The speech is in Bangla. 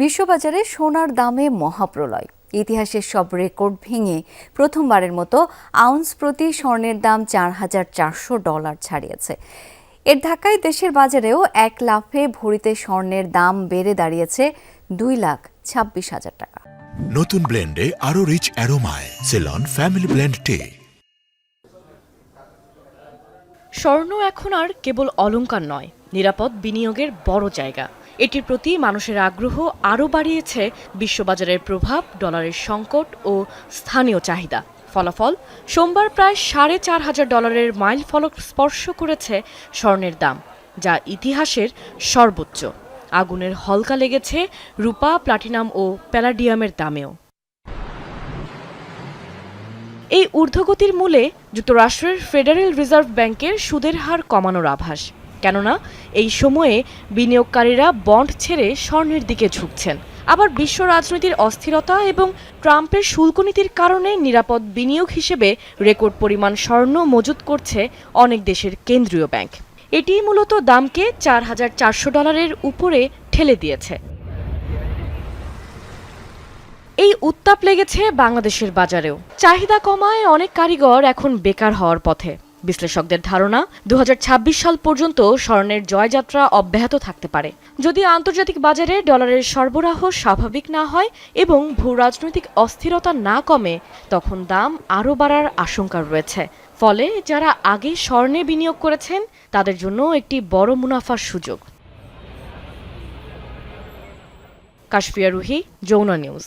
বিশ্ববাজারে সোনার দামে মহাপ্রলয়। ইতিহাসের সব রেকর্ড ভেঙে প্রথমবারের মতো আউন্স প্রতি স্বর্ণের দাম $4,400 ছাড়িয়েছে। এর ধাক্কায় দেশের বাজারেও এক লাফে ভরিতে স্বর্ণের দাম বেড়ে দাঁড়িয়েছে $2,26,000। নতুন ব্লেন্ডে আরো রিচ অ্যারোমায় সেলন ফ্যামিলি ব্লেন্ড টে। স্বর্ণ এখন আর কেবল অলংকার নয়, নিরাপদ বিনিয়োগের বড় জায়গা। এটির প্রতি মানুষের আগ্রহ আরও বাড়িয়েছে বিশ্ববাজারের প্রভাব, ডলারের সংকট ও স্থানীয় চাহিদা। ফলাফল, সোমবার প্রায় $4,500 মাইল ফলক স্পর্শ করেছে স্বর্ণের দাম, যা ইতিহাসের সর্বোচ্চ। আগুনের হলকা লেগেছে রূপা, প্লাটিনাম ও প্যালাডিয়ামের দামেও। এই ঊর্ধ্বগতির মূলে যুক্তরাষ্ট্রের ফেডারেল রিজার্ভ ব্যাংকের সুদের হার কমানোর আভাস। কেননা এই সময়ে বিনিয়োগকারীরা বন্ড ছেড়ে স্বর্ণের দিকে ঝুঁকছেন। আবার বিশ্ব রাজনীতির অস্থিরতা এবং ট্রাম্পের শুল্ক নীতির কারণে নিরাপদ বিনিয়োগ হিসেবে রেকর্ড পরিমাণ স্বর্ণ মজুত করছে অনেক দেশের কেন্দ্রীয় ব্যাংক। এটিই মূলত দামকে $4,400 উপরে ঠেলে দিয়েছে। এই উত্তাপ লেগেছে বাংলাদেশের বাজারেও। চাহিদা কমায় অনেক কারিগর এখন বেকার হওয়ার পথে। বিশ্লেষকদের ধারণা, 2026 সাল পর্যন্ত স্বর্ণের জয়যাত্রা অব্যাহত থাকতে পারে যদি আন্তর্জাতিক বাজারে ডলারের সরবরাহ স্বাভাবিক না হয় এবং ভূ রাজনৈতিক অস্থিরতা না কমে। তখন দাম আরও বাড়ার আশঙ্কা রয়েছে। ফলে যারা আগে স্বর্ণে বিনিয়োগ করেছেন তাদের জন্য একটি বড় মুনাফার সুযোগ। কাশফিয়া রুহি, যমুনা নিউজ।